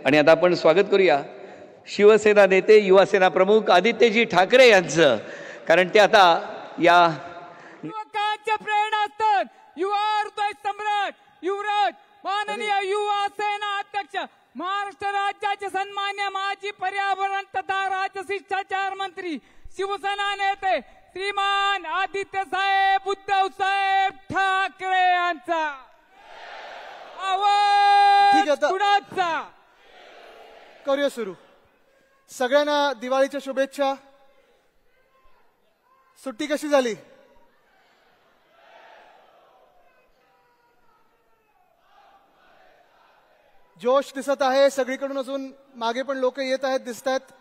आणि आता आपण स्वागत करूया शिवसेना नेते युवासेना प्रमुख आदित्यजी ठाकरे यांचं, कारण ते आता या युवकांच्या प्रेरणा असतात. युवा हृदय सम्राट युवराज माननीय युवा सेना अध्यक्ष महाराष्ट्र राज्याचे सन्मान्य माजी पर्यावरण तथा राज्य शिष्टाचार मंत्री शिवसेना नेते श्रीमान आदित्य साहेब उद्धव साहेब ठाकरे यांचा आवाज कुणाचा. करूया सुरू. सगळ्यांना दिवाळीच्या शुभेच्छा. सुट्टी कशी झाली? जोश दिसत आहे सगळीकडून. अजून मागे पण लोक येत आहेत, दिसत आहेत.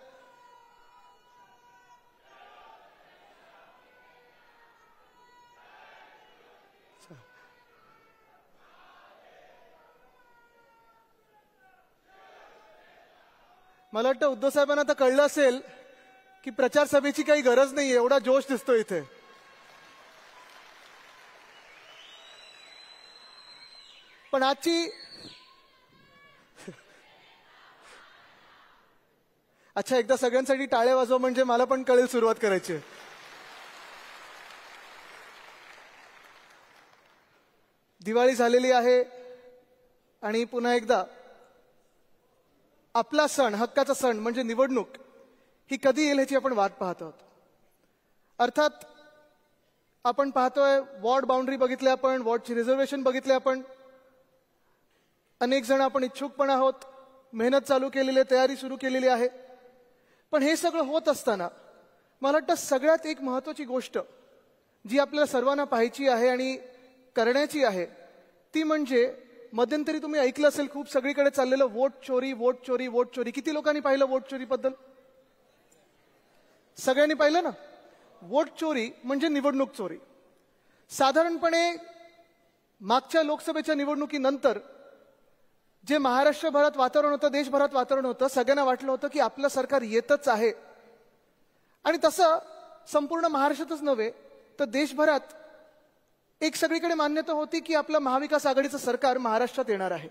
मला वाटतं उद्धव साहेबांना आता कळलं असेल की प्रचार सभेची काही गरज नाही, एवढा जोश दिसतो इथे. पण आजची अच्छा, एकदा सगळ्यांसाठी टाळ्या वाजवा म्हणजे मला पण कळेल सुरुवात करायची. दिवाळी झालेली आहे आणि पुन्हा एकदा आपला सण, हक्काचा सण म्हणजे निवडणूक ही कधी येईल ह्याची आपण वाट पाहत आहोत. अर्थात आपण पाहतोय वॉर्ड बाउंड्री बघितले, आपण वॉर्डची रिझर्वेशन बघितले, आपण अनेक जण आपण इच्छुक पण आहोत, मेहनत चालू केलेली आहे, तयारी सुरू केलेली आहे. पण हे सगळं होत असताना मला वाटतं सगळ्यात एक महत्वाची गोष्ट जी आपल्याला सर्वांना पाहायची आहे आणि करण्याची आहे ती म्हणजे मध्यंतरी तुम्ही ऐकलं असेल खूप सगळीकडे चाललेलं वोट चोरी, वोट चोरी, वोट चोरी. किती लोकांनी पाहिलं वोट चोरी बद्दल? सगळ्यांनी पाहिलं ना. वोट चोरी म्हणजे निवडणूक चोरी. साधारणपणे मागच्या लोकसभेच्या निवडणुकीनंतर जे महाराष्ट्रभरात वातावरण होतं, देशभरात वातावरण होतं, सगळ्यांना वाटलं होतं की आपलं सरकार येतच आहे. आणि तसं संपूर्ण महाराष्ट्रातच नव्हे तर देशभरात एक सगळीकडे मान्यता होती की आपलं महाविकास आघाडीचं सरकार महाराष्ट्रात येणार आहे.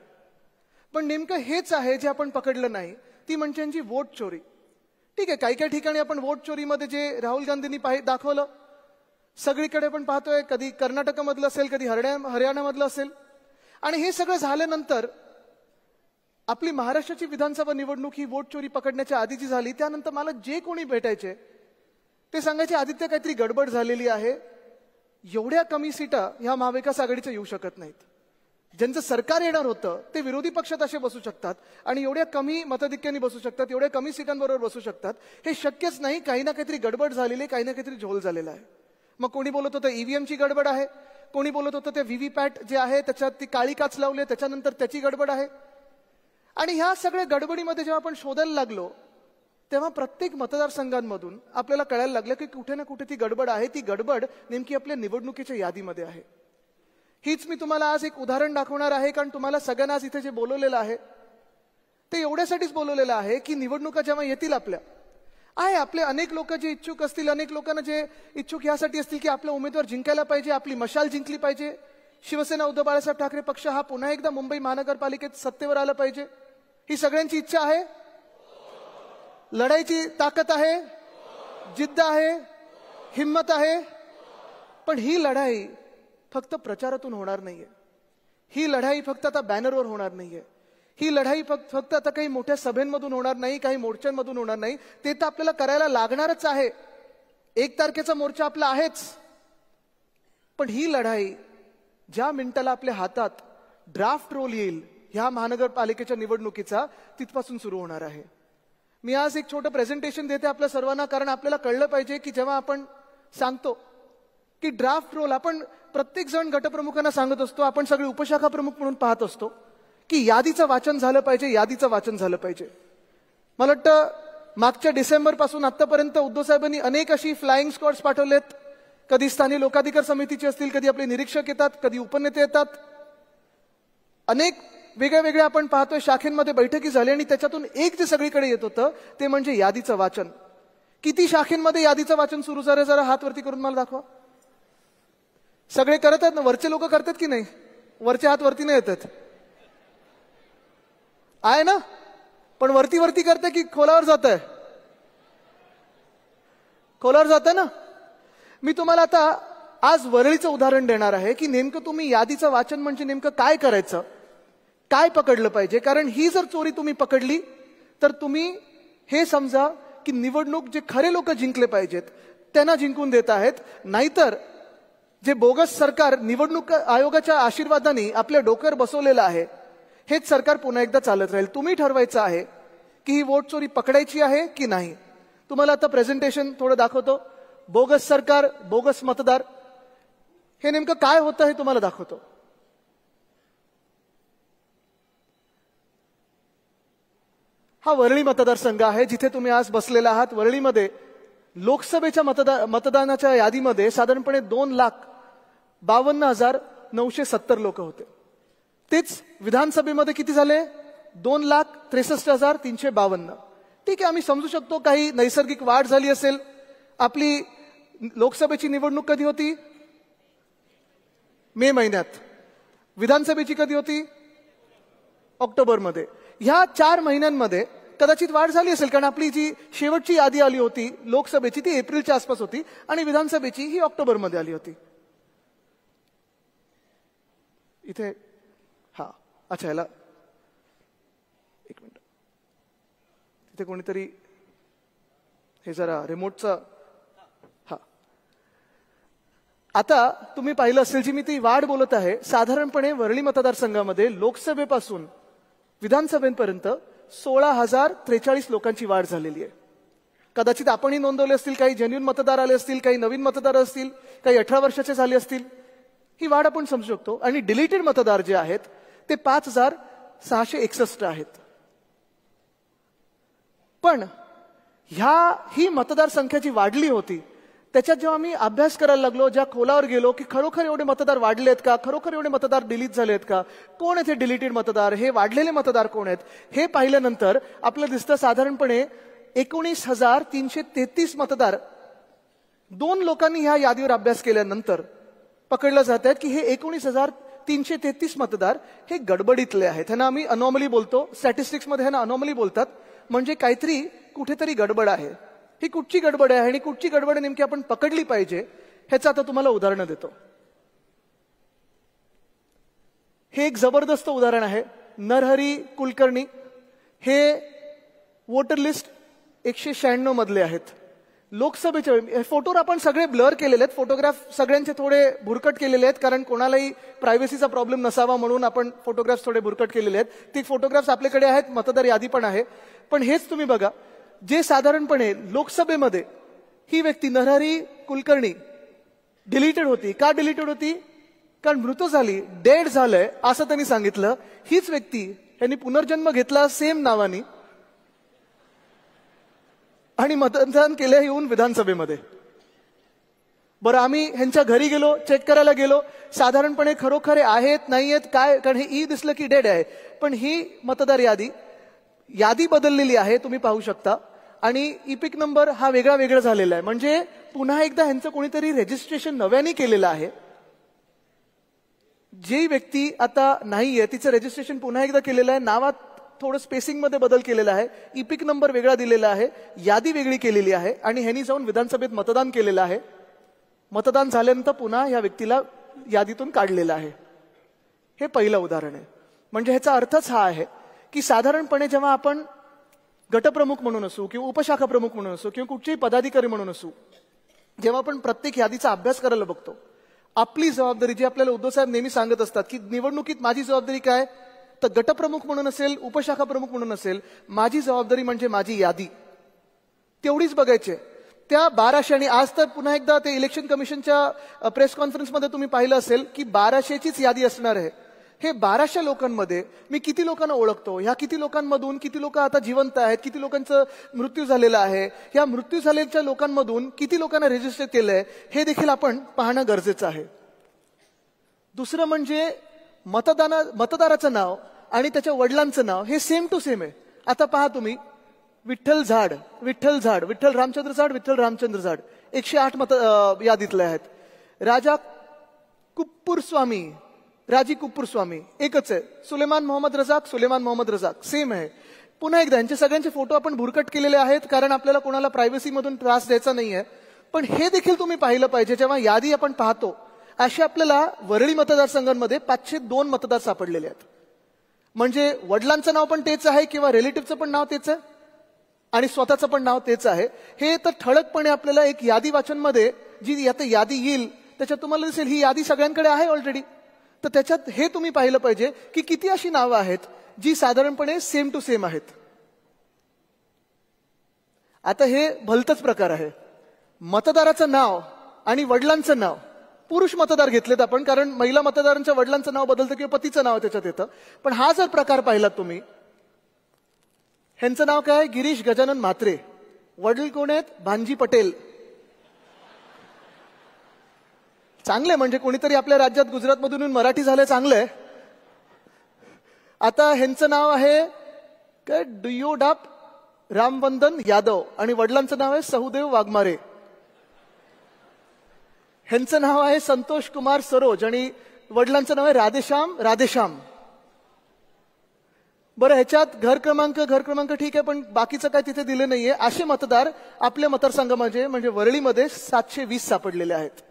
पण नेमकं हेच आहे जे आपण पकडलं नाही, ती म्हणजे वोट चोरी. ठीक आहे, काही काही ठिकाणी आपण वोट चोरीमध्ये जे राहुल गांधींनी दाखवलं सगळीकडे आपण पाहतोय, कधी कर्नाटकमधलं असेल, कधी हरियाणामधलं असेल. आणि हे सगळं झाल्यानंतर आपली महाराष्ट्राची विधानसभा निवडणूक ही वोट चोरी पकडण्याच्या आधीची झाली. त्यानंतर मला जे कोणी भेटायचे ते सांगायचे आदित्य काहीतरी गडबड झालेली आहे, एवढ्या कमी सीटा ह्या महाविकास आघाडीच्या येऊ शकत नाहीत. ज्यांचं सरकार येणार होतं ते विरोधी पक्षात असे बसू शकतात आणि एवढ्या कमी मतधिक्यांनी बसू शकतात, एवढ्या कमी सीटांबरोबर बसू शकतात, हे शक्यच नाही. काही ना काहीतरी गडबड झालेली, काही ना काहीतरी झोल झालेला आहे. मग कोणी बोलत होतं ईव्हीएमची गडबड आहे, कोणी बोलत होतं ते व्हीव्हीपॅट जे आहे त्याच्यात ती काळी काच लावली त्याच्यानंतर त्याची गडबड आहे. आणि ह्या सगळ्या गडबडीमध्ये जेव्हा आपण शोधायला लागलो तेव्हा प्रत्येक मतदारसंघांमधून आपल्याला कळायला लागलं की कुठे ना कुठे ती गडबड आहे. ती गडबड नेमकी आपल्या निवडणुकीच्या यादीमध्ये आहे. हीच मी तुम्हाला आज एक उदाहरण दाखवणार आहे, कारण तुम्हाला सगळ्यांना आज इथे जे बोलवलेलं आहे ते एवढ्यासाठीच बोलवलेलं आहे की निवडणुका जेव्हा येतील आपले अनेक लोक जे इच्छुक असतील, अनेक लोकांना जे इच्छुक यासाठी असतील की आपला उमेदवार जिंकायला पाहिजे, आपली मशाल जिंकली पाहिजे, शिवसेना उद्धव बाळासाहेब ठाकरे पक्ष हा पुन्हा एकदा मुंबई महानगरपालिकेत सत्तेवर आला पाहिजे, ही सगळ्यांची इच्छा आहे. लढाईची ताकद आहे, जिद्द आहे, हिम्मत आहे. पण ही लढाई फक्त प्रचारातून होणार नाहीये. ही लढाई फक्त आता बॅनरवर होणार नाहीये. ही लढाई फक्त आता काही मोठ्या सभेंमधून होणार नाही, काही मोर्चांमधून होणार नाही. ते तर आपल्याला करायला लागणारच आहे. 1 तारखेचा मोर्चा आपला आहेच. पण ही लढाई ज्या मिनिटाला आपल्या हातात ड्राफ्ट रोल येईल ह्या महानगरपालिकेच्या निवडणुकीचा, तिथपासून सुरू होणार आहे. मी आज एक छोटं प्रेझेंटेशन देते आपल्या सर्वांना, कारण आपल्याला कळलं पाहिजे की जेव्हा आपण सांगतो की ड्राफ्ट रोल, आपण प्रत्येक जण गटप्रमुखांना सांगत असतो, आपण सगळे उपशाखा प्रमुख म्हणून पाहत असतो की यादीचं वाचन झालं पाहिजे, यादीचं वाचन झालं पाहिजे. मला वाटतं मागच्या डिसेंबर पासून आतापर्यंत उद्धव साहेबांनी अनेक अशी फ्लाइंग स्क्वॉड्स पाठवलेत. कधी स्थानिक लोकाधिकार समितीचे असतील, कधी आपले निरीक्षक येतात, कधी उपनेते येतात. अनेक वेगळ्या वेगळ्या आपण पाहतोय शाखेंमध्ये बैठकी झाली आणि त्याच्यातून एक जे सगळीकडे येत होतं ते म्हणजे यादीचं वाचन. किती शाखेंमध्ये यादीचं वाचन सुरू झालं जरा हात वरती करून मला दाखवा. सगळे करत आहेत ना? वरचे लोक करतात की नाही? वरचे हात वरती नाही येतात आहे ना? पण वरती वरती करते की खोलावर जात आहे? खोलावर जात आहे ना. मी तुम्हाला आता आज वरळीचं उदाहरण देणार आहे की नेमकं तुम्ही यादीचं वाचन म्हणजे नेमकं काय करायचं, काय पकडलं पाहिजे. कारण ही जर चोरी तुम्ही पकडली तर तुम्ही हे समजा की निवडणूक जे खरे लोक जिंकले पाहिजेत त्यांना जिंकून देत आहेत. नाहीतर जे बोगस सरकार निवडणूक आयोगाच्या आशीर्वादाने आपल्या डोक्यावर बसवलेलं आहे हेच सरकार पुन्हा एकदा चालत राहील. तुम्ही ठरवायचं आहे की ही वोट चोरी पकडायची आहे की नाही. तुम्हाला आता प्रेझेंटेशन थोडं दाखवतो. बोगस सरकार, बोगस मतदार, हे नेमकं काय होतं हे तुम्हाला दाखवतो. हा वरळी मतदारसंघ आहे जिथे तुम्ही आज बसलेला आहात. वरळीमध्ये लोकसभेच्या मतदानाच्या यादीमध्ये साधारणपणे 2,52,970 लोक होते. तेच विधानसभेमध्ये किती झाले? 2,63,352. ठीक आहे, आम्ही समजू शकतो काही नैसर्गिक वाढ झाली असेल. आपली लोकसभेची निवडणूक कधी होती? मे महिन्यात. विधानसभेची कधी होती? ऑक्टोबरमध्ये. ह्या 4 महिन्यांमध्ये कदाचित वाढ झाली असेल, कारण आपली जी शेवटची यादी आली होती लोकसभेची ती एप्रिलच्या आसपास होती आणि विधानसभेची ही ऑक्टोबरमध्ये आली होती. इथे हा अच्छा, ह्याला एक मिनिट, इथे कोणीतरी हे जरा रिमोटचा. हा, आता तुम्ही पाहिलं असेल जी मी ती वाढ बोलत आहे, साधारणपणे वरळी मतदारसंघामध्ये लोकसभेपासून विधानसभेपर्यंत 16,043 लोकांची वाढ झालेली आहे. कदाचित आपणही नोंदवले असतील, काही जेन्युइन मतदार आले असतील, काही नवीन मतदार असतील, काही 18 वर्षाचे झाले असतील. ही वाढ आपण समजू शकतो. आणि डिलीटेड मतदार जे आहेत ते 5,661 आहेत. पण ही मतदारसंख्या जी वाढली होती त्याच्यात जेव्हा आम्ही अभ्यास करायला लागलो, ज्या खोलावर गेलो की खरोखर एवढे मतदार वाढलेत का, खरोखर एवढे मतदार डिलीट झालेत का, कोण आहेत हे डिलीटेड मतदार, हे वाढलेले मतदार कोण आहेत हे पाहिल्यानंतर आपल्याला दिसतं साधारणपणे 19,333 मतदार 2 लोकांनी ह्या यादीवर अभ्यास केल्यानंतर पकडलं जात आहेत की हे 19,333 मतदार हे गडबडीतले आहेत. ह्यांना आम्ही अनॉमली बोलतो, स्टॅटिस्टिक्समध्ये ह्यांना अनॉमली बोलतात. म्हणजे काहीतरी कुठेतरी गडबड आहे. ही कुठची गडबड आहे आणि कुठची गडबड नेमकी आपण पकडली पाहिजे ह्याचं आता तुम्हाला उदाहरणं देतो. हे एक जबरदस्त उदाहरण आहे. नरहरी कुलकर्णी हे वोटर लिस्ट 196 मधले आहेत. लोकसभेचे फोटोवर आपण सगळे ब्लर केलेले आहेत. फोटोग्राफ सगळ्यांचे थोडे भुरकट केलेले आहेत कारण कोणालाही प्रायव्हसीचा प्रॉब्लेम नसावा म्हणून आपण फोटोग्राफ्स थोडे भुरकट केलेले आहेत. ते फोटोग्राफ्स आपल्याकडे आहेत, मतदार यादी पण आहे. पण हेच तुम्ही बघा, जे साधारणपणे लोकसभेमध्ये ही व्यक्ती नरहरी कुलकर्णी डिलीटेड होती. का डिलीटेड होती? कारण मृत झाली, डेड झालंय असं त्यांनी सांगितलं. हीच व्यक्ती यांनी पुनर्जन्म घेतला सेम नावानी आणि मतदान केलं येऊन विधानसभेमध्ये. बरं, आम्ही ह्यांच्या घरी गेलो, चेक करायला गेलो. साधारणपणे खरोखर आहेत नाही आहेत काय, कारण हे ई दिसलं की डेड आहे. पण ही मतदार यादी बदललेली आहे, तुम्ही पाहू शकता. आणि इपिक नंबर हा वेगळा झालेला आहे. म्हणजे पुन्हा एकदा ह्यांचं कोणीतरी रजिस्ट्रेशन नव्याने केलेलं आहे. जी व्यक्ती आता नाहीये तिचं रजिस्ट्रेशन पुन्हा एकदा केलेलं आहे. नावात थोडं स्पेसिंगमध्ये बदल केलेला आहे. इपिक नंबर वेगळा दिलेला आहे, यादी वेगळी केलेली आहे आणि ह्यांनी जाऊन विधानसभेत मतदान केलेलं आहे. मतदान झाल्यानंतर पुन्हा या व्यक्तीला यादीतून काढलेलं आहे. हे पहिलं उदाहरण आहे. म्हणजे ह्याचा अर्थच हा आहे की साधारणपणे जेव्हा आपण गटप्रमुख म्हणून असू किंवा उपशाखा प्रमुख म्हणून असू किंवा कुठचेही पदाधिकारी म्हणून असू, जेव्हा आपण प्रत्येक यादीचा अभ्यास करायला बघतो, आपली जबाबदारी जी आपल्याला उद्धव साहेब नेहमी सांगत असतात की निवडणुकीत माझी जबाबदारी काय, तर गटप्रमुख म्हणून असेल, उपशाखा प्रमुख म्हणून असेल, माझी जबाबदारी म्हणजे माझी यादी तेवढीच बघायची. त्या 1200 आणि आज तर पुन्हा एकदा ते इलेक्शन कमिशनच्या प्रेस कॉन्फरन्समध्ये तुम्ही पाहिलं असेल की 1200चीच यादी असणार आहे. हे 1200 लोकांमध्ये मी किती लोकांना ओळखतो, ह्या किती लोकांमधून किती लोक आता जिवंत आहेत, किती लोकांचं मृत्यू झालेला आहे, ह्या मृत्यू झालेल्या लोकांमधून किती लोकांना रजिस्टर केलंय हे देखील आपण पाहणं गरजेचं आहे. दुसरं म्हणजे मतदाराचं नाव आणि त्याच्या वडिलांचं नाव हे सेम टू सेम आहे. आता पहा तुम्ही, विठ्ठल झाड, विठ्ठल रामचंद्र झाड 108 यादीतले आहेत. राजी कुप्पूर स्वामी एकच आहे. सुलेमान मोहम्मद रजाक सेम आहे. पुन्हा एकदा यांचे सगळ्यांचे फोटो आपण भुरकट केलेले आहेत, कारण आपल्याला कोणाला प्रायव्हसीमधून त्रास द्यायचा नाहीये. पण हे देखील तुम्ही पाहिलं पाहिजे, जेव्हा यादी आपण पाहतो असे आपल्याला वरळी मतदारसंघांमध्ये 502 मतदार सापडलेले आहेत. म्हणजे वडिलांचं नाव पण तेच आहे किंवा रिलेटिव्हचं पण नाव तेच आहे आणि स्वतःचं पण नाव तेच आहे. हे तर ठळकपणे आपल्याला एक यादी वाचनमध्ये जी आता यादी येईल त्याच्यात तुम्हाला दिसेल ही यादी सगळ्यांकडे आहे ऑलरेडी. तर त्याच्यात हे तुम्ही पाहिलं पाहिजे की किती अशी नावं आहेत जी साधारणपणे सेम टू सेम आहेत. आता हे भलतच प्रकार आहे. मतदाराचं नाव आणि वडिलांचं नाव, पुरुष मतदार घेतलेत आपण, कारण महिला मतदारांच्या वडिलांचं नाव बदलतं किंवा पतीचं नाव त्याच्यात येतं. पण हा जर प्रकार पाहिलात तुम्ही, ह्यांचं नाव काय? गिरीश गजानन म्हात्रे. वडील कोण आहेत? भांजी पटेल. चांगले, म्हणजे कोणीतरी आपल्या राज्यात गुजरातमधून मराठी झालं, चांगलंय. आता ह्यांचं नाव आहे काय? डुयोडाप रामवंदन यादव आणि वडिलांचं नाव आहे सहुदेव वाघमारे. ह्यांचं नाव आहे संतोष कुमार सरोज आणि वडिलांचं नाव आहे राधेश्याम. बरं, ह्याच्यात घर क्रमांक ठीक आहे, पण बाकीचं काय तिथे दिले नाहीये. असे मतदार आपल्या मतदारसंघामध्ये म्हणजे वरळीमध्ये 720 सापडलेले आहेत.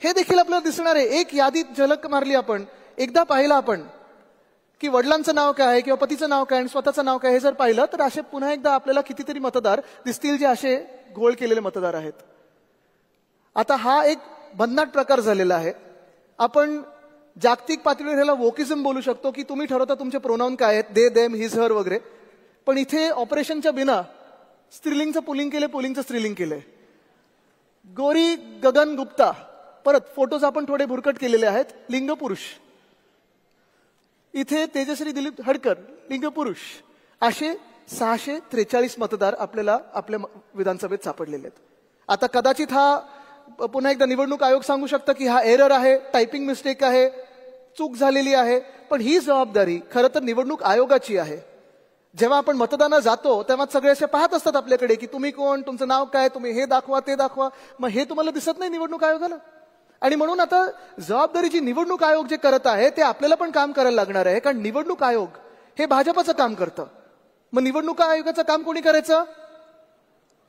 हे देखील आपल्याला दिसणार आहे. एक यादीत झलक मारली आपण, एकदा पाहिलं आपण की वडिलांचं नाव काय आहे किंवा पतीचं नाव काय आणि स्वतःचं नाव काय, हे जर पाहिलं तर असे पुन्हा एकदा आपल्याला कितीतरी मतदार दिसतील जे असे घोळ केलेले मतदार आहेत. आता हा एक भन्नाट प्रकार झालेला आहे. आपण जागतिक पातळीवर ह्याला वोकिझम बोलू शकतो की तुम्ही ठरवता तुमचे प्रोनाउन काय आहेत, दे, देम, हिज, हर वगैरे. पण इथे ऑपरेशनच्या बिना स्त्रीलिंगचं पुलिंग केले, पुलिंगचं स्त्रीलिंग केलंय. गौरी गगन गुप्ता, परत फोटोज आपण थोडे भुरकट केलेले आहेत, लिंग पुरुष. इथे तेजश्री दिलीप हडकर, लिंग पुरुष. असे 643 मतदार आपल्याला आपल्या विधानसभेत सापडलेले आहेत. आता कदाचित हा पुन्हा एकदा निवडणूक आयोग सांगू शकतं की हा एरर आहे, टायपिंग मिस्टेक आहे, चूक झालेली आहे. पण ही जबाबदारी खरं तर निवडणूक आयोगाची आहे. जेव्हा आपण मतदानाला जातो तेव्हा सगळे असे पाहत असतात आपल्याकडे की तुम्ही कोण, तुमचं नाव काय, तुम्ही हे दाखवा ते दाखवा. मग हे तुम्हाला दिसत नाही निवडणूक आयोगाला. आणि म्हणून आता जबाबदारी जी निवडणूक आयोग जे करत आहे ते आपल्याला पण काम करायला लागणार आहे, कारण निवडणूक आयोग हे भाजपचं काम करतं. मग निवडणूक आयोगाचं काम कोणी करायचं?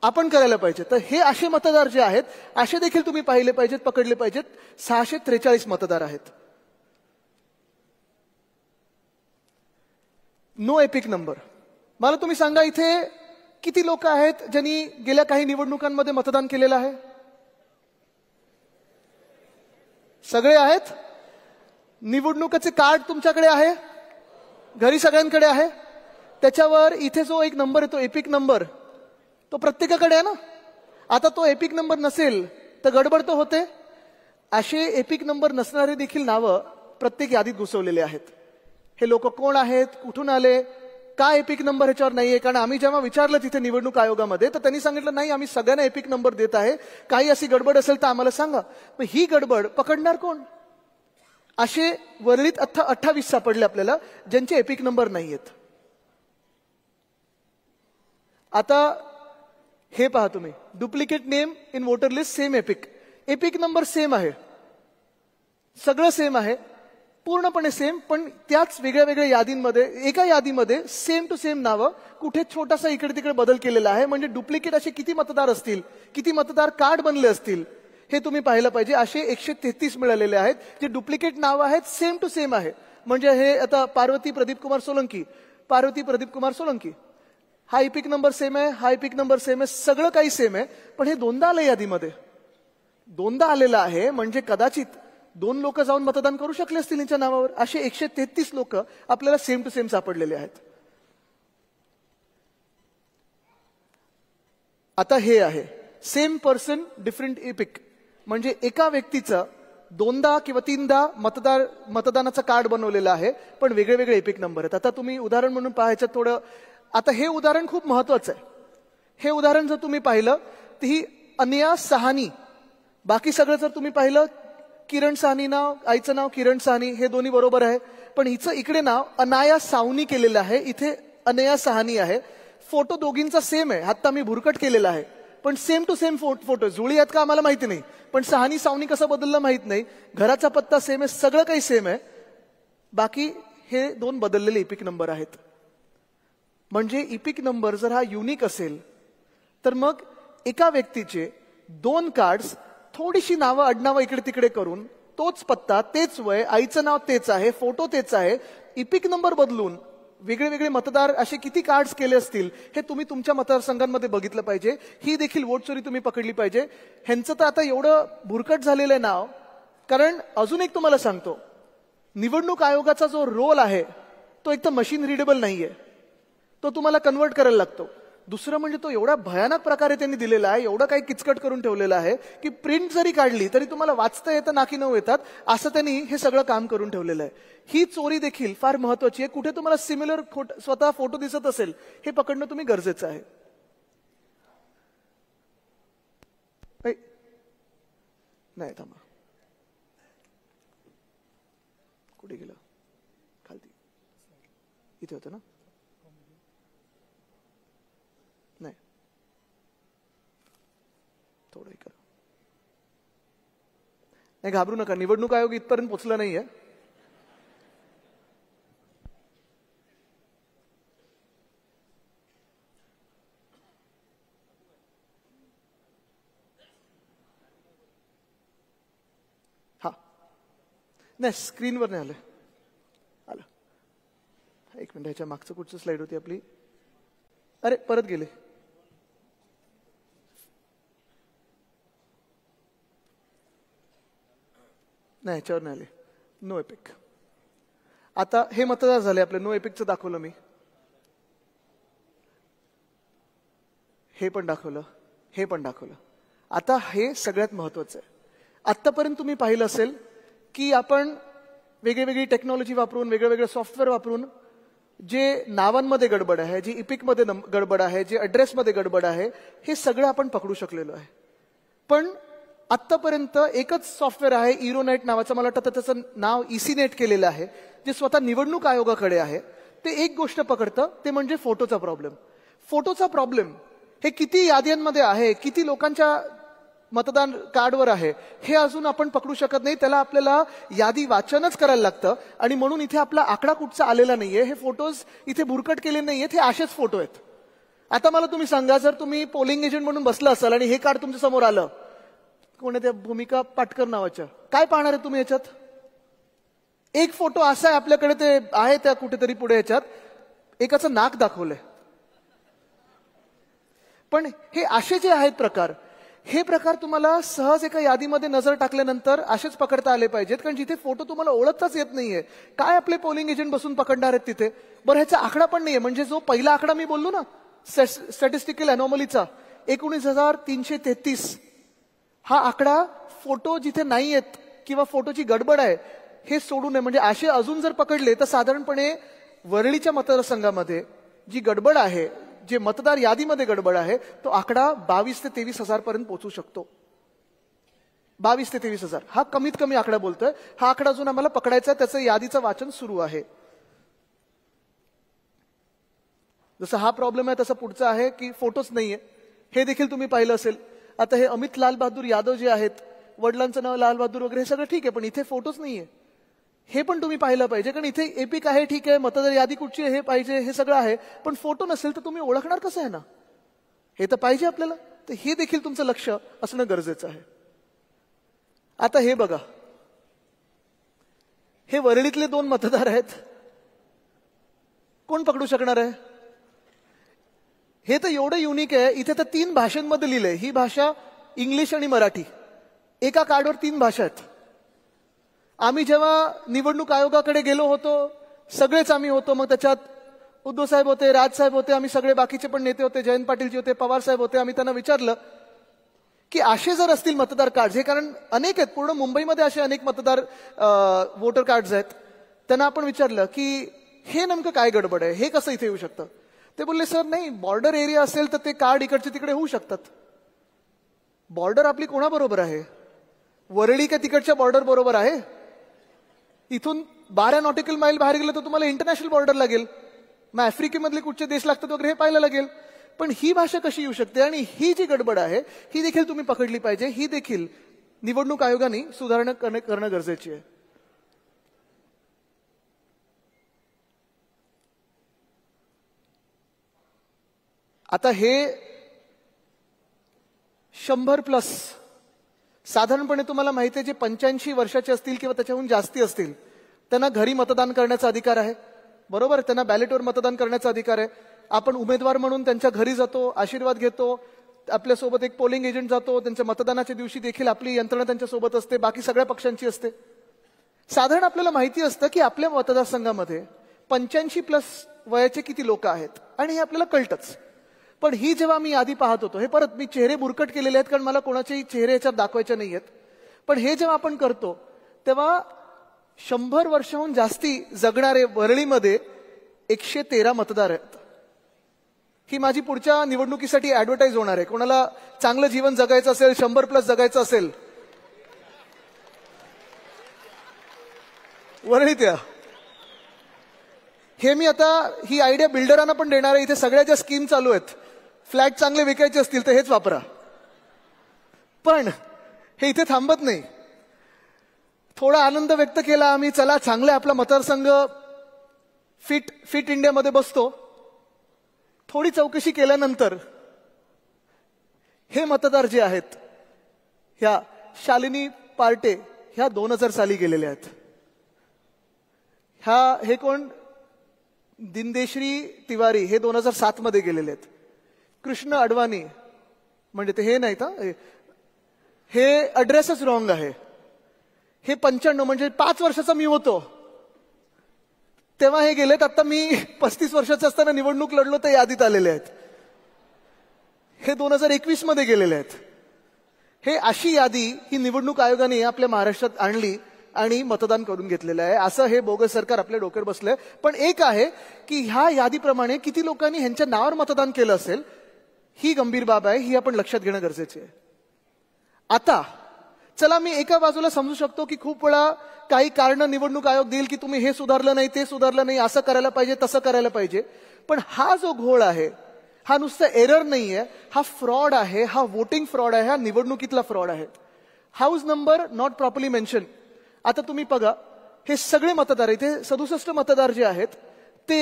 आपण करायला पाहिजे. तर हे असे मतदार जे आहेत असे देखील तुम्ही पाहिले पाहिजेत, पकडले पाहिजेत. 643 मतदार आहेत. No EPIC number. मला तुम्ही सांगा इथे किती लोक आहेत ज्यांनी गेल्या काही निवडणुकांमध्ये मतदान केलेलं आहे? सगळे आहेत. निवडणुकीचे कार्ड तुमच्याकडे आहे, घरी सगळ्यांकडे आहे. त्याच्यावर इथे जो एक नंबर येतो एपिक नंबर, तो प्रत्येकाकडे आहे ना. आता तो एपिक नंबर नसेल तर गडबड तर होते. असे एपिक नंबर नसणारे देखील नावं प्रत्येक यादीत घुसवलेले आहेत. हे लोक कोण आहेत, कुठून आले, का एपिक नंबर ह्याच्यावर नाहीये? कारण आम्ही जेव्हा विचारलं तिथे निवडणूक आयोगामध्ये तर त्यांनी सांगितलं नाही, आम्ही सगळ्यांना एपिक नंबर देत आहे, काही अशी गडबड असेल तर आम्हाला सांगा. पण ही गडबड पकडणार कोण? असे वरळीत 28 सापडले आपल्याला ज्यांचे एपिक नंबर नाहीयेत. आता हे पहा तुम्ही, duplicate name in voter list, same epic. Epic number same आहे, सगळं सेम आहे, पूर्णपणे सेम. पण त्याच वेगळ्या वेगळ्या यादींमध्ये, एका यादीमध्ये सेम टू सेम नावं, कुठे छोटासा इकडे तिकडे बदल केलेला आहे. म्हणजे डुप्लिकेट असे किती मतदार असतील, किती मतदार कार्ड बनले असतील हे तुम्ही पाहिलं पाहिजे. असे 133 मिळालेले आहेत जे डुप्लिकेट नावं आहेत, सेम टू सेम आहे. म्हणजे हे आता पार्वती प्रदीप कुमार सोलंकी, हा एपिक नंबर सेम आहे, हा एपिक नंबर सेम आहे, सगळं काही सेम आहे. पण हे दोनदा आलं यादीमध्ये, दोनदा आलेलं आहे. म्हणजे कदाचित 2 लोक जाऊन मतदान करू शकले असतील यांच्या नावावर. असे 133 लोक आपल्याला सेम टू सेम सापडलेले आहेत. आता हे आहे सेम पर्सन डिफरंट एपिक. म्हणजे एका व्यक्तीचं 2दा किंवा 3दा मतदानाचं कार्ड बनवलेलं आहे, पण वेगळे वेगळे एपिक नंबर आहेत. आता तुम्ही उदाहरण म्हणून पाहायचं थोडं. आता हे उदाहरण खूप महत्वाचं आहे. हे उदाहरण जर तुम्ही पाहिलं तर ही अनया सहानी, बाकी सगळं जर तुम्ही पाहिलं किरण साहनी नाव, आईचं नाव किरण साहनी, हे दोन्ही बरोबर आहे. पण हिचं इकडे नाव अनाया सावनी केलेलं आहे, इथे अनया सहानी आहे. फोटो दोघींचा सेम आहे, आता मी भुरकट केलेला आहे, पण सेम टू सेम फोटो. जुळी आहेत का आम्हाला माहिती नाही, पण सहानी सावनी कसं बदललं माहित नाही. घराचा पत्ता सेम आहे, सगळं काही सेम आहे. बाकी हे 2 बदललेले एपिक नंबर आहेत. म्हणजे इपिक नंबर जर हा युनिक असेल तर मग एका व्यक्तीचे 2 कार्ड्स थोडीशी नावं आडनावं इकडे तिकडे करून तोच पत्ता, तेच वय, आईचं नाव तेच आहे, फोटो तेच आहे, इपिक नंबर बदलून वेगळे वेगळे मतदार असे किती कार्ड्स केले असतील हे तुम्ही तुमच्या मतदारसंघांमध्ये बघितलं पाहिजे. ही देखील वोट चोरी तुम्ही पकडली पाहिजे. ह्यांचं तर आता एवढं भुरकट झालेलं आहे नाव. कारण अजून एक तुम्हाला सांगतो, निवडणूक आयोगाचा जो रोल आहे तो एक तर मशीन रिडेबल नाहीये, तो तुम्हाला कन्वर्ट करायला लागतो. दुसरं म्हणजे तो एवढा भयानक प्रकारे त्यांनी दिलेला आहे, एवढं काही किचकट करून ठेवलेलं आहे की प्रिंट जरी काढली तरी तुम्हाला वाचता येतं नाकी नऊ येतात, असं त्यांनी हे सगळं काम करून ठेवलेलं आहे. ही चोरी देखील फार महत्वाची आहे. कुठे तुम्हाला सिमिलर स्वतः फोटो दिसत असेल हे पकडणं तुम्ही गरजेचं आहे. नाही थांबा, कुठे गेलं? खालती इथे होतं ना? नाही, थोडं करा. नाही घाबरू नका, निवडणूक आयोग इथपर्यंत पोहोचला नाहीये. हा नाही, स्क्रीनवर नाही आलं. एक मिनिट, ह्याच्या मागचं कुठचं स्लाइड होती आपली? अरे परत गेले. नाही, ह्याच्यावर नाही आले. No EPIC. आता हे मतदार झाले आपले. नो एपिकचं दाखवलं मी, हे पण दाखवलं, हे पण दाखवलं. आता हे सगळ्यात महत्वाचं आहे. आतापर्यंत तुम्ही पाहिलं असेल की आपण वेगळी टेक्नॉलॉजी वापरून, वेगवेगळे सॉफ्टवेअर वापरून जे नावांमध्ये गडबड आहे, जी इपिकमध्ये गडबड आहे, जे ॲड्रेसमध्ये गडबड आहे, हे सगळं आपण पकडू शकलेलो आहे. पण आत्तापर्यंत एकच सॉफ्टवेअर आहे, इरोनेट नावाचं, मला वाटतं त्याचं नाव इसीनेट केलेलं आहे, जे स्वतः निवडणूक आयोगाकडे आहे. ते एक गोष्ट पकडतं, ते म्हणजे फोटोचा प्रॉब्लेम. फोटोचा प्रॉब्लेम हे किती याद्यांमध्ये आहे, किती लोकांच्या मतदान कार्डवर आहे, हे अजून आपण पकडू शकत नाही. त्याला आपल्याला यादी वाचनच करायला लागतं. आणि म्हणून इथे आपला आकडा कुठचा आलेला नाहीये. हे फोटोज इथे भुरकट केले नाहीयेत, हे असेच फोटो आहेत. आता मला तुम्ही सांगा, जर तुम्ही पोलिंग एजंट म्हणून बसला असाल आणि हे कार्ड तुमच्या समोर आलं, कोण आहे त्या भूमिका पाटकर नावाच्या, काय पाहणार आहे तुम्ही याच्यात? एक फोटो असा आहे आपल्याकडे, ते आहे त्या कुठेतरी पुढे, याच्यात एकाचं नाक दाखवलंय. पण हे असे जे आहेत प्रकार, हे प्रकार तुम्हाला सहज एका यादीमध्ये नजर टाकल्यानंतर असेच पकडता आले पाहिजेत. कारण जिथे फोटो तुम्हाला ओळखताच येत नाहीये, काय आपले पोलिंग एजंट बसून पकडणार आहेत तिथे? बरं, ह्याचा आकडा पण नाहीये. म्हणजे जो पहिला आकडा मी बोललो ना स्टॅटिस्टिकल अनॉमलीचा, 19,333, हा आकडा फोटो जिथे नाही आहेत किंवा फोटोची गडबड आहे हे सोडू नये. म्हणजे असे अजून जर पकडले तर साधारणपणे वरळीच्या मतदारसंघामध्ये जी गडबड आहे, जे मतदार यादीमध्ये गडबड आहे, तो आकडा 22,000 ते 23,000 पर्यंत पोहोचू शकतो. 22,000 ते 23,000 हा कमीत कमी आकडा बोलतोय. हा आकडा अजून आम्हाला पकडायचा, त्याचं यादीचं वाचन सुरू आहे. जसं हा प्रॉब्लेम आहे तसं पुढचा आहे की फोटोच नाहीये, हे देखील तुम्ही पाहिलं असेल. आता हे अमित लाल बहादूर यादव जे आहेत, वडिलांचं नाव लाल बहादूर वगैरे, हे सगळं ठीक आहे, पण इथे फोटोच नाहीये. हे पण तुम्ही पाहिलं पाहिजे. कारण इथे एपिक आहे, ठीक आहे, मतदार यादी कुठची आहे हे पाहिजे, हे सगळं आहे, पण फोटो नसेल तर तुम्ही ओळखणार कसं आहे ना? हे तर पाहिजे आपल्याला. तर हे देखील तुमचं लक्ष असणं गरजेचं आहे. आता हे बघा, हे वरळीतले 2 मतदार आहेत. कोण पकडू शकणार आहे? हे तर एवढं युनिक आहे. इथे तर 3 भाषांमध्ये लिहिलंय. ही भाषा इंग्लिश आणि मराठी, एका कार्डवर 3 भाषा आहेत. आम्ही जेव्हा निवडणूक आयोगाकडे गेलो होतो, सगळेच आम्ही होतो, मग त्याच्यात उद्धव साहेब होते, राज साहेब होते, आम्ही सगळे बाकीचे पण नेते होते, जयंत पाटीलजी होते, पवार साहेब होते. आम्ही त्यांना विचारलं की असे जर असतील मतदार कार्ड, हे कारण अनेक आहेत, पूर्ण मुंबईमध्ये असे अनेक मतदार वोटर कार्ड्स आहेत, त्यांना आपण विचारलं की हे नेमकं काय गडबड आहे, हे कसं इथे येऊ शकतं? ते बोलले, सर नाही, बॉर्डर एरिया असेल तर ते कार्ड इकडचे तिकडे होऊ शकतात. बॉर्डर आपली कोणाबरोबर आहे? वरळी का तिकडच्या बॉर्डर बरोबर आहे? इथून 12 नॉटिकल माईल बाहेर गेलं तर तुम्हाला इंटरनॅशनल बॉर्डर लागेल. मग आफ्रिकेमधले कुठचे देश लागतात वगैरे हे पाहायला लागेल. पण ही भाषा कशी येऊ शकते? आणि ही जी गडबड आहे ही देखील तुम्ही पकडली पाहिजे. ही देखील निवडणूक आयोगाने सुधारणा करणं गरजेची आहे. आता हे 100+ साधारणपणे तुम्हाला माहिती आहे, जे 85 वर्षाचे असतील किंवा त्याच्याहून जास्ती असतील त्यांना घरी मतदान करण्याचा अधिकार आहे, बरोबर. त्यांना बॅलेटवर मतदान करण्याचा अधिकार आहे. आपण उमेदवार म्हणून त्यांच्या घरी जातो, आशीर्वाद घेतो, आपल्यासोबत एक पोलिंग एजंट जातो, त्यांच्या मतदानाच्या दिवशी देखील आपली यंत्रणा त्यांच्यासोबत असते, बाकी सगळ्या पक्षांची असते. साधारण आपल्याला माहिती असतं की आपल्या मतदारसंघामध्ये 85+ वयाचे किती लोक आहेत आणि हे आपल्याला कळतंच. पण ही जेव्हा मी यादी पाहत होतो, हे परत मी चेहरे बुरकट केलेले आहेत कारण मला कोणाचेही चेहरे याच्यात दाखवायचे नाही आहेत, पण हे जेव्हा आपण करतो तेव्हा 100 वर्षाहून जास्ती जगणारे वरळीमध्ये 113 मतदार आहेत. ही माझी पुढच्या निवडणुकीसाठी ऍडव्हर्टाईज होणार आहे. कोणाला चांगलं जीवन जगायचं असेल, 100+ जगायचं असेल, वरळीत या. हे मी आता ही आयडिया बिल्डरांना पण देणार आहे. इथे सगळ्या ज्या स्कीम चालू आहेत, फ्लॅट चांगले विकायचे असतील तर हेच वापरा. पण हे इथे थांबत नाही. थोडा आनंद व्यक्त केला आम्ही, चला चांगलं आपला मतदारसंघ फिट इंडियामध्ये बसतो. थोडी चौकशी केल्यानंतर हे मतदार जे आहेत, ह्या शालिनी पार्टे ह्या 2000 साली गेलेल्या आहेत. हे कोण, दिनदेश्री तिवारी हे 2007 मध्ये गेलेले आहेत. कृष्ण अडवाणी म्हणजे ते हे नाहीत, हे ऍड्रेसच रॉंग आहे. हे 95 म्हणजे 5 वर्षाचा मी होतो तेव्हा हे गेलेत. आता मी 35 वर्षाचे असताना निवडणूक लढलो तर यादीत आलेले आहेत. हे 2021 मध्ये गेलेले आहेत. हे अशी यादी ही निवडणूक आयोगाने आपल्या महाराष्ट्रात आणली आणि मतदान करून घेतलेलं आहे. असं हे बोगस सरकार आपल्या डोक्यावर बसलंय. पण एक आहे की ह्या यादीप्रमाणे किती लोकांनी ह्यांच्या नावावर मतदान केलं असेल ही गंभीर बाब आहे, ही आपण लक्षात घेणं गरजेचे आहे. आता चला मी एका बाजूला समजू शकतो की खूप वेळा काही कारण निवडणूक आयोग देईल की तुम्ही हे सुधारलं नाही, ते सुधारलं नाही, असं करायला पाहिजे, तसं करायला पाहिजे. पण हा जो घोळ आहे हा नुसतं एरर नाहीये, हा फ्रॉड आहे, हा वोटिंग फ्रॉड आहे, हा निवडणुकीतला फ्रॉड आहे. House number not properly mention. आता तुम्ही बघा, हे सगळे मतदार, इथे 67 मतदार जे आहेत ते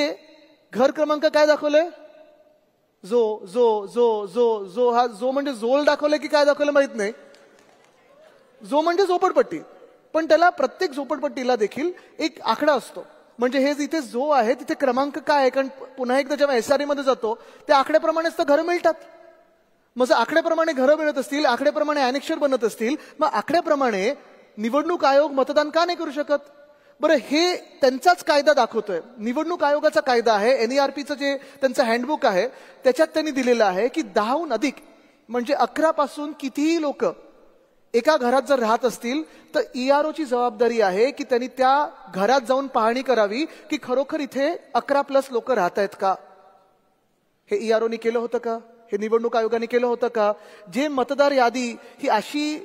घर क्रमांक काय दाखवलंय, जो जो जो जो जो हा जो म्हणजे जोल दाखवलंय की काय दाखवलं माहित नाही. जो म्हणजे झोपडपट्टी, पण त्याला प्रत्येक झोपडपट्टीला देखील एक आकडा असतो. म्हणजे हे जिथे जो आहे तिथे क्रमांक काय आहे, कारण पुन्हा एकदा जेव्हा SRA मध्ये जातो त्या आकड्याप्रमाणेच तर घरं मिळतात. मग जर आकड्याप्रमाणे घरं मिळत असतील, आकड्याप्रमाणे अॅनेक्शर बनत असतील, मग आकड्याप्रमाणे निवडणूक आयोग मतदान का नाही करू शकत. बरं, हे त्यांचाच कायदा दाखवतोय. निवडणूक आयोगाचा कायदा आहे, NERPचं जे त्यांचं हँडबुक आहे त्याच्यात त्यांनी दिलेलं आहे की 10हून अधिक म्हणजे 11 पासून कितीही लोक एका घरात जर राहत असतील तर EROची जबाबदारी आहे की त्यांनी त्या घरात जाऊन पाहणी करावी की खरोखर इथे 11+ लोक राहत आहेत का. हे EROनी केलं होतं का, हे निवडणूक आयोगाने केलं होतं का. जे मतदार यादी ही अशी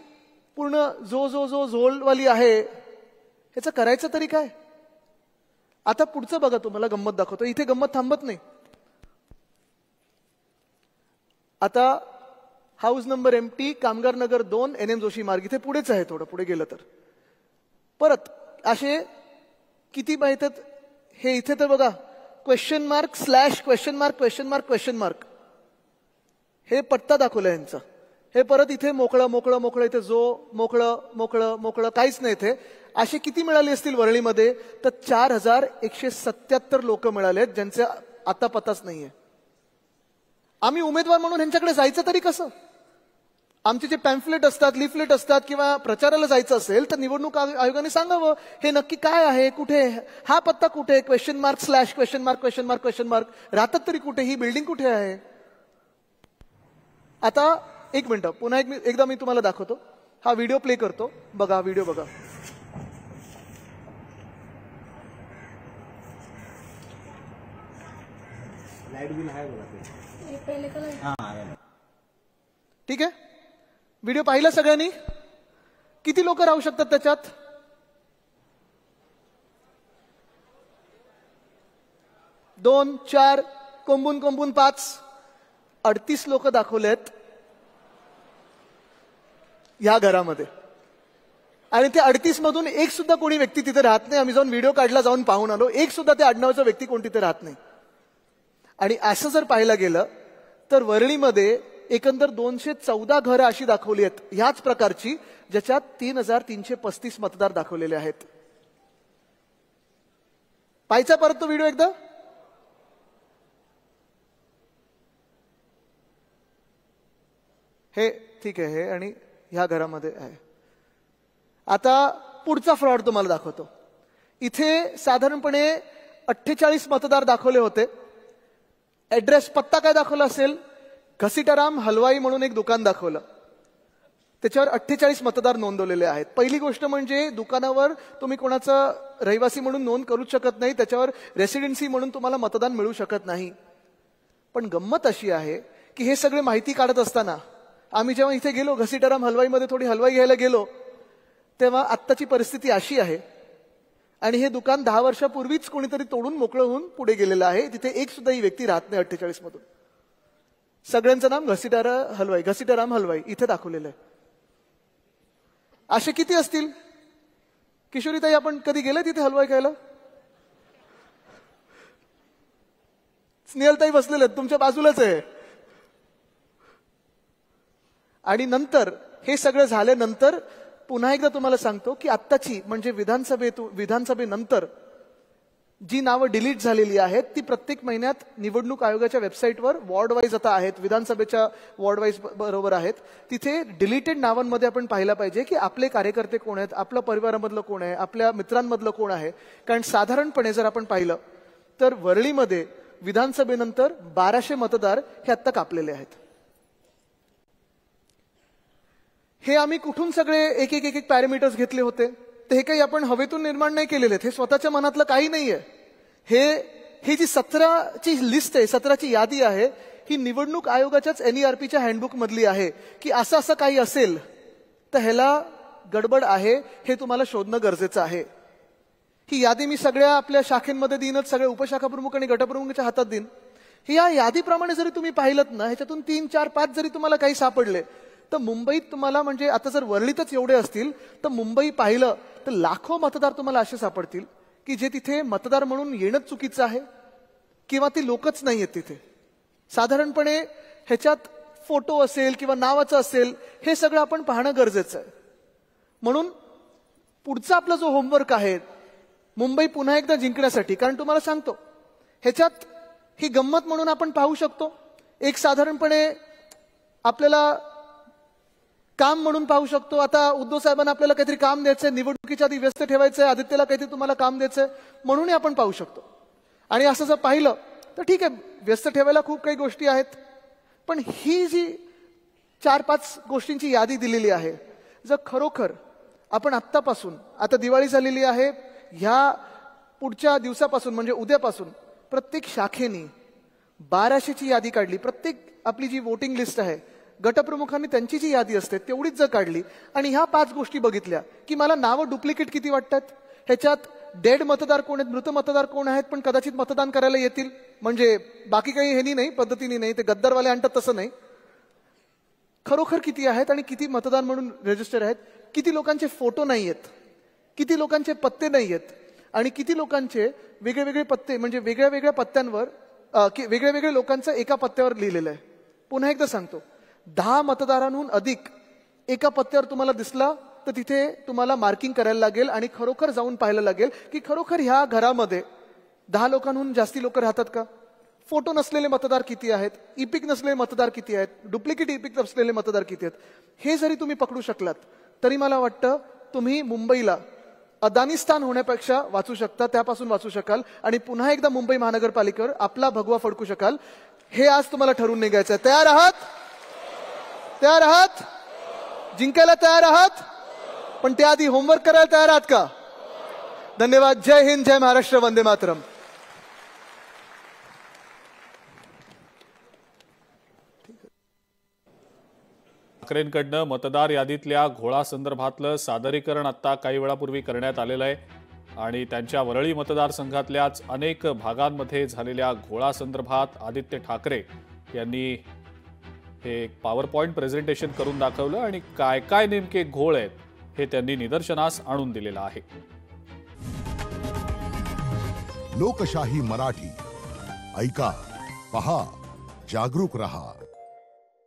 पूर्ण जो जो जो झोलवाली आहे, ह्याचं करायचं तरी काय. आता पुढचं बघा, तुम्हाला गंमत दाखवतो. इथे गंमत थांबत नाही. आता हाऊस नंबर MT कामगार नगर 2 NM जोशी मार्ग, इथे पुढेच आहे, थोडं पुढे गेलं तर परत असे किती माहित आहेत. हे इथे तर बघा question mark slash question mark question mark question mark, हे पट्टा दाखवलं यांचा. हे परत इथे मोकळं मोकळं मोकळं, इथे जो मोकळं मोकळं मोकळं काहीच नाही. इथे असे किती मिळाले असतील वरळीमध्ये, तर 4177 लोक मिळालेत ज्यांचे आता पताच नाहीये. आम्ही उमेदवार म्हणून ह्यांच्याकडे जायचं तरी कसं. आमचे जे पॅम्फलेट असतात, लिफलेट असतात किंवा प्रचाराला जायचं असेल तर निवडणूक आयोगाने सांगावं हे नक्की काय आहे, कुठे, हा पत्ता कुठे, question mark slash question mark question mark question mark, राहतात तरी कुठे, ही बिल्डिंग कुठे आहे. आता एक मिनिट, पुन्हा एकदा मी तुम्हाला दाखवतो. हा व्हिडिओ प्ले करतो, बघा, हा व्हिडिओ बघा. ठीक आहे, व्हिडिओ पाहिला सगळ्यांनी. किती लोक राहू शकतात त्याच्यात. 2, 4 कोंबून कोंबून 5, 38 लोक दाखवलेत या घरामध्ये. आणि ते 38 मधून एक सुद्धा कोणी व्यक्ती तिथे राहत नाही. आम्ही जाऊन व्हिडिओ काढला, जाऊन पाहून आलो, एक सुद्धा त्या आडनावाचा व्यक्ती कोण तिथे राहत नाही. आणि असं जर पाहायला गेलं तर वरळीमध्ये एकंदर 214 घरं अशी दाखवली आहेत ह्याच प्रकारची, ज्याच्यात 3335 मतदार दाखवलेले आहेत. पाहायचा परत तो व्हिडिओ एकदा. हे ठीक आहे, हे आणि ह्या घरामध्ये आहे. आता पुढचा फ्रॉड तुम्हाला दाखवतो. इथे साधारणपणे 48 मतदार दाखवले होते. ऍड्रेस पत्ता काय दाखवला असेल? घसीटाराम हलवाई म्हणून एक दुकान दाखवलं. त्याच्यावर 48 मतदार नोंदवलेले आहेत. पहिली गोष्ट म्हणजे दुकानावर तुम्ही कोणाचं रहिवासी म्हणून नोंद करूच शकत नाही, त्याच्यावर रेसिडेन्सी म्हणून तुम्हाला मतदान मिळू शकत नाही. पण गंमत अशी आहे की हे सगळे माहिती काढत असताना आम्ही जेव्हा इथे गेलो घसीटाराम हलवाईमध्ये थोडी हलवाई घ्यायला गेलो, तेव्हा आत्ताची परिस्थिती अशी आहे आणि हे दुकान 10 वर्षापूर्वीच कोणीतरी तोडून मोकळं होऊन पुढे गेलेलं आहे. तिथे एक सुद्धा ही व्यक्ती राहत नाही 48 मधून. सगळ्यांचं नाम घसीटाराम हलवाई इथे दाखवलेलं आहे. असे किती असतील? किशोरीताई, आपण कधी गेले तिथे हलवाई खायला? स्नेहलताई बसलेले आहेत, तुमच्या बाजूलाच आहे. आणि नंतर हे सगळं झाल्यानंतर पुन्हा एकदा तुम्हाला सांगतो की आत्ताची म्हणजे विधानसभेनंतर जी नावं डिलीट झालेली आहेत ती प्रत्येक महिन्यात निवडणूक आयोगाच्या वेबसाईटवर वॉर्ड वाईज आता आहेत, विधानसभेच्या वॉर्ड वाईज बरोबर आहेत. तिथे डिलीटेड नावांमध्ये आपण पाहिलं पाहिजे की आपले कार्यकर्ते कोण आहेत, आपल्या परिवारामधलं कोण आहे, आपल्या मित्रांमधलं कोण आहे. कारण साधारणपणे जर आपण पाहिलं तर वरळीमध्ये विधानसभेनंतर 1200 मतदार हे आत्ता कापलेले आहेत. हे आम्ही कुठून सगळे एक एक एक पॅरामीटर्स घेतले होते? तर हे काही आपण हवेतून निर्माण नाही केलेले आहेत, हे स्वतःच्या मनातलं काही नाहीये. ही जी 17ची लिस्ट आहे, 17ची यादी आहे, ही निवडणूक आयोगाच्याच NERPच्या हँडबुक मधली आहे की असं असं काही असेल तर ह्याला गडबड आहे, हे तुम्हाला शोधणं गरजेचं आहे. ही यादी मी सगळ्या आपल्या शाखेमध्ये देईनच, सगळ्या उपशाखा प्रमुख आणि गटप्रमुखांच्या हातात देईन. ही या यादीप्रमाणे जरी तुम्ही पाहिलं ना, ह्याच्यातून 3, 4, 5 जरी तुम्हाला काही सापडले तर मुंबईत तुम्हाला म्हणजे आता जर वरळीतच एवढे असतील तर मुंबई पाहिलं तर लाखो मतदार तुम्हाला असे सापडतील की जे तिथे मतदार म्हणून येणंच चुकीचं आहे किंवा ती लोकच नाही आहेत तिथे. साधारणपणे ह्याच्यात फोटो असेल किंवा नावाचं असेल, हे सगळं आपण पाहणं गरजेचं आहे. म्हणून पुढचा आपला जो होमवर्क आहे मुंबई पुन्हा एकदा जिंकण्यासाठी, कारण तुम्हाला सांगतो ह्याच्यात ही गंमत म्हणून आपण पाहू शकतो, एक साधारणपणे आपल्याला काम म्हणून पाहू शकतो. आता उद्धव साहेबांना आपल्याला काहीतरी काम द्यायचंय, निवडणुकीच्या आधी व्यस्त ठेवायचंय, आदित्यला काहीतरी तुम्हाला काम द्यायचंय म्हणूनही आपण पाहू शकतो. आणि असं जर पाहिलं तर ठीक आहे, व्यस्त ठेवायला खूप काही गोष्टी आहेत, पण ही जी 4-5 गोष्टींची यादी दिलेली आहे, जर खरोखर आपण आत्तापासून, आता दिवाळी झालेली आहे, ह्या पुढच्या दिवसापासून म्हणजे उद्यापासून प्रत्येक शाखेनी 1200ची यादी काढली, प्रत्येक आपली जी वोटिंग लिस्ट आहे गटप्रमुखांनी त्यांची जी यादी असते तेवढीच जर काढली आणि ह्या 5 गोष्टी बघितल्या की मला नावं डुप्लिकेट किती वाटतात, ह्याच्यात डेड मतदार कोण आहेत, मृत मतदार कोण आहेत, पण कदाचित मतदान करायला येतील, म्हणजे बाकी काही ह्यानी नाही, पद्धतीने नाही, ते गद्दारवाले आणतात तसं नाही, खरोखर किती आहेत आणि किती मतदान म्हणून रजिस्टर आहेत, किती लोकांचे फोटो नाही आहेत, किती लोकांचे पत्ते नाही आहेत आणि किती लोकांचे वेगळे वेगळे पत्ते म्हणजे वेगळ्या वेगळ्या पत्त्यांवर वेगळ्या वेगळ्या लोकांचं एका पत्त्यावर लिहिलेलं आहे. पुन्हा एकदा सांगतो, 10 मतदारांहून अधिक एका पत्त्यावर तुम्हाला दिसला तर तिथे तुम्हाला मार्किंग करायला लागेल आणि खरोखर जाऊन पाहायला लागेल की खरोखर ह्या घरामध्ये 10 लोकांहून जास्ती लोक राहतात का, फोटो नसलेले मतदार किती आहेत, इपिक नसलेले मतदार किती आहेत, डुप्लिकेट इपिक नसलेले मतदार किती आहेत. हे जरी तुम्ही पकडू शकलात तरी मला वाटतं तुम्ही मुंबईला अदानिस्तान होण्यापेक्षा वाचू शकता, त्यापासून वाचू शकाल आणि पुन्हा एकदा मुंबई महानगरपालिकेवर आपला भगवा फडकू शकाल. हे आज तुम्हाला ठरवून निघायचं आहे. तयार आहात? तयार आहात? जिंकायला तयार आहात? पण त्याआधी होमवर्क करायला तयार आहात का? धन्यवाद. जय हिंद, जय महाराष्ट्र, वंदे मातरम. ठाकरेंकडनं मतदार यादीतल्या घोळासंदर्भातलं सादरीकरण आता काही वेळापूर्वी करण्यात आलेलं आहे आणि त्यांच्या वरळी मतदारसंघातल्याच अनेक भागांमध्ये झालेल्या घोळासंदर्भात आदित्य ठाकरे यांनी हे पॉवर पॉइंट प्रेझेंटेशन करून दाखवलं आणि काय काय नेमके घोळ आहेत हे त्यांनी निदर्शनास आणून दिलेलं आहे. लोकशाही मराठी ऐका, पहा, जागरूक रहा.